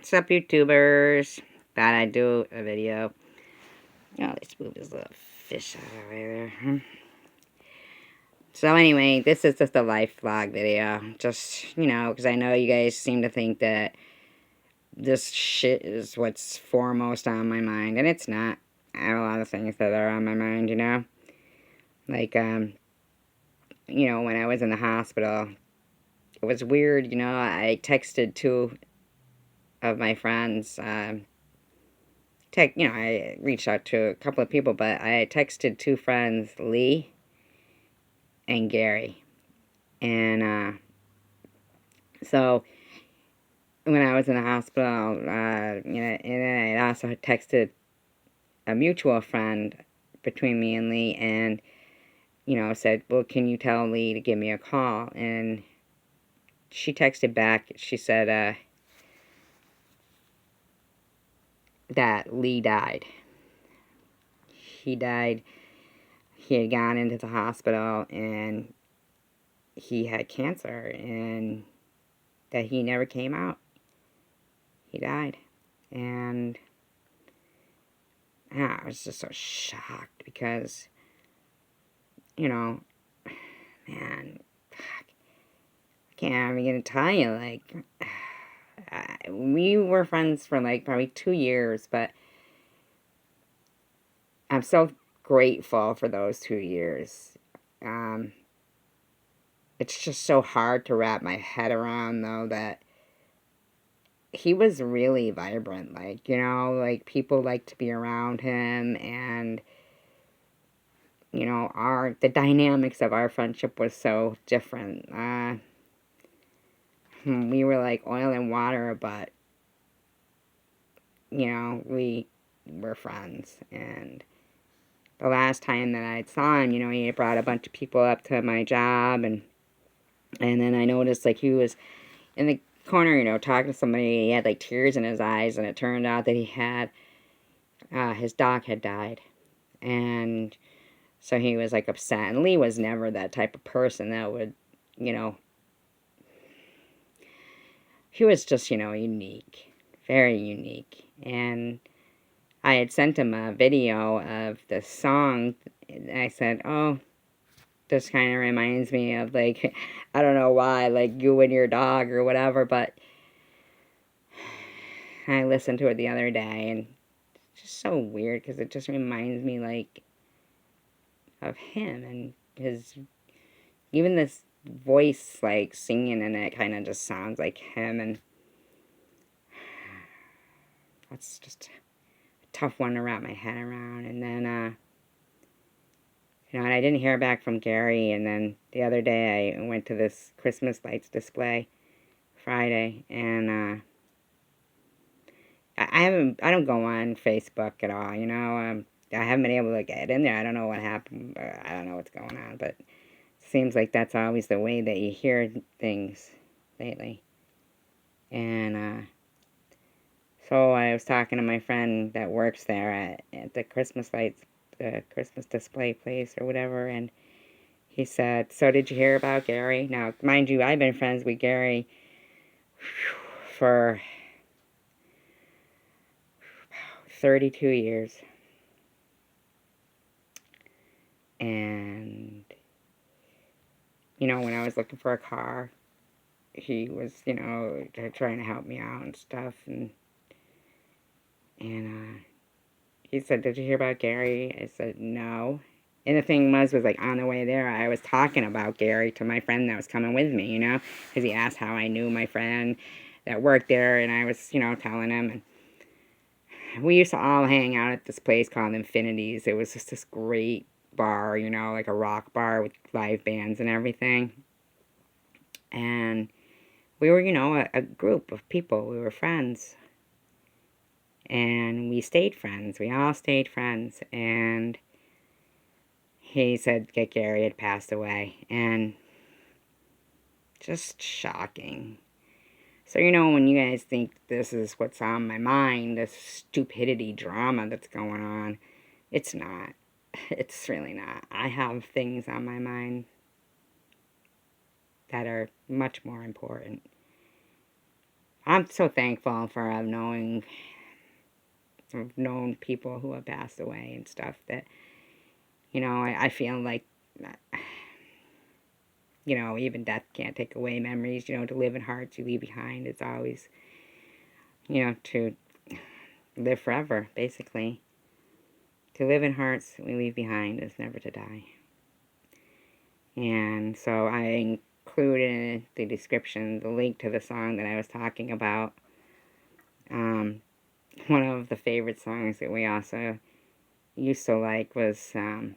What's up, YouTubers? Thought I'd do a video. Oh, let's move this little fish out of the way there. So anyway, this is just a life vlog video. Just, because I know you guys seem to think that this shit is what's foremost on my mind. And it's not. I have a lot of things that are on my mind, Like, when I was in the hospital, it was weird, I texted two of my friends, I reached out to a couple of people, but I texted two friends, Lee and Gary. And, so, when I was in the hospital, and then I also texted a mutual friend between me and Lee, and, said, well, can you tell Lee to give me a call? And she texted back, she said, that Lee died. He died. He had gone into the hospital, and he had cancer, and that he never came out. He died. And I was just so shocked because, man, fuck, I can't even tell you, like, we were friends for, like, probably 2 years, but I'm so grateful for those 2 years. It's just so hard to wrap my head around, though, that he was really vibrant, like, people liked to be around him, and, the dynamics of our friendship was so different. We were like oil and water, but, we were friends, and the last time that I saw him, he had brought a bunch of people up to my job, and then I noticed, like, he was in the corner, talking to somebody. He had, like, tears in his eyes, and it turned out that he had, his dog had died, and so he was, like, upset. And Lee was never that type of person that would, he was just, unique, very unique. And I had sent him a video of the song, and I said, oh, this kind of reminds me of, like, I don't know why, like, you and your dog or whatever, but I listened to it the other day, and it's just so weird, because it just reminds me, like, of him, and his, even this voice, like, singing in it kind of just sounds like him, and that's just a tough one to wrap my head around. And then, and I didn't hear back from Gary, and then the other day I went to this Christmas lights display Friday, and I don't go on Facebook at all, I haven't been able to get in there. I don't know what happened, I don't know what's going on, but it seems like that's always the way that you hear things lately. And, so I was talking to my friend that works there at the Christmas lights, the Christmas display place or whatever, and he said, so did you hear about Gary? Now, mind you, I've been friends with Gary for 32 years. And, when I was looking for a car, he was, trying to help me out and stuff. And he said, did you hear about Gary? I said, no. And the thing was, like, on the way there, I was talking about Gary to my friend that was coming with me, because he asked how I knew my friend that worked there, and I was, telling him. And we used to all hang out at this place called Infinities. It was just this great bar, like a rock bar with live bands and everything. And we were, a group of people. We were friends. And we stayed friends. We all stayed friends. And he said that Gary had passed away. And just shocking. So, when you guys think this is what's on my mind, this stupidity drama that's going on, it's not. It's really not. I have things on my mind that are much more important. I'm so thankful for I've known people who have passed away and stuff that, I feel like, even death can't take away memories, to live in hearts you leave behind. It's always, to live forever, basically. To live in hearts we leave behind is never to die. And so I included in the description the link to the song that I was talking about. One of the favorite songs that we also used to like was, oh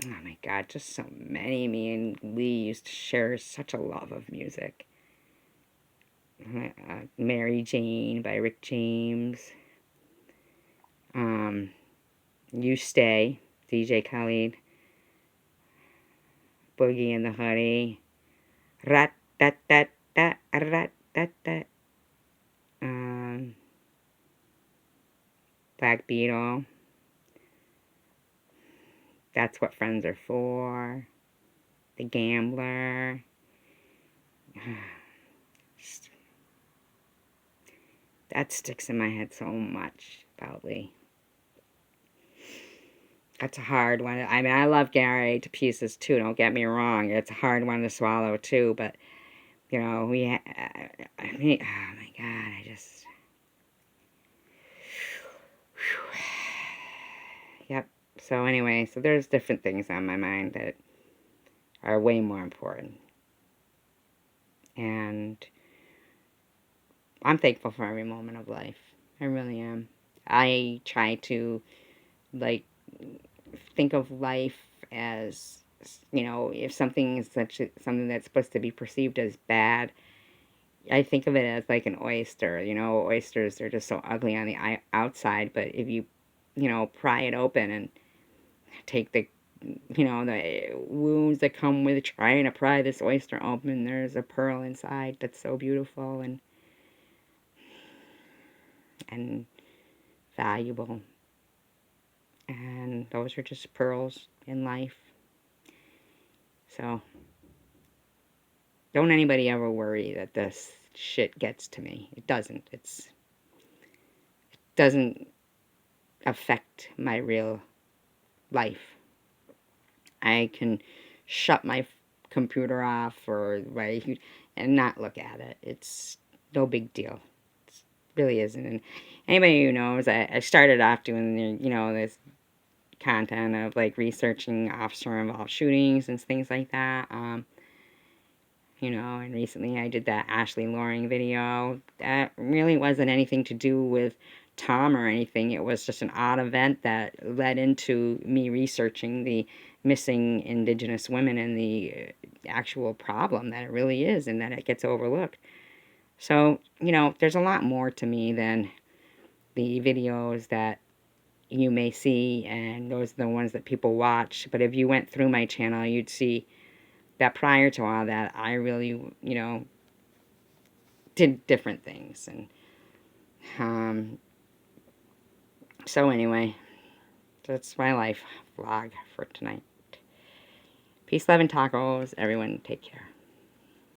my God, just so many. Me and Lee used to share such a love of music. Mary Jane by Rick James. You Stay, DJ Khaled. Boogie and the Hoodie. Rat tat tat tat rat tat tat. Black Beetle. That's What Friends Are For. The Gambler. That sticks in my head so much about Lee. That's a hard one. I mean, I love Gary to pieces too, don't get me wrong. It's a hard one to swallow too, but, I mean, oh my God, I just... Yep. So anyway, so there's different things on my mind that are way more important. And I'm thankful for every moment of life. I really am. I try to, like, think of life as, if something is something that's supposed to be perceived as bad, I think of it as like an oyster. Oysters are just so ugly on the outside, but if you, pry it open and take the wounds that come with trying to pry this oyster open, there's a pearl inside that's so beautiful and valuable. And those are just pearls in life. So, don't anybody ever worry that this shit gets to me. It doesn't. It doesn't affect my real life. I can shut my computer off and not look at it. It's no big deal. It really isn't. And anybody who knows, I started off doing this content of like researching officer-involved shootings and things like that. And recently I did that Ashley Loring video. That really wasn't anything to do with Tom or anything. It was just an odd event that led into me researching the missing Indigenous women and the actual problem that it really is and that it gets overlooked. So, there's a lot more to me than the videos that you may see, and those are the ones that people watch. But if you went through my channel, you'd see that prior to all that, I really, did different things. And so anyway, that's my life vlog for tonight. Peace, love, and tacos. Everyone, take care.